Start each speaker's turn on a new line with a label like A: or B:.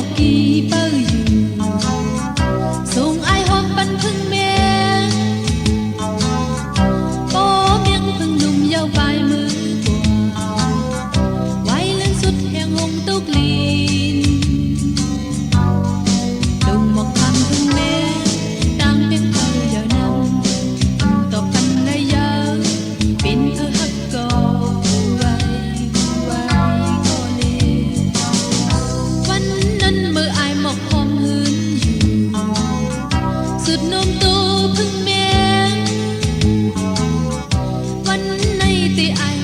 A: một kỳ bao dù dùng ai hôm bánhพึ่งแม่โป้เมียงพึ่งหนุ่มเยาว์ปลายมือกว่าไว้เลื่อนสุดแห่งหงตุกลีนดุงหมกคำพึ่งแม่ดังเป็นเธอยาวนำตบกันได้ยาวเป็นเธอฮักก่อไว้ก็เลยวันนั้นเมื่ออายหมกหอมหืนอยู่สุดโน้มตัวพึ่งแม่วันในที่อาย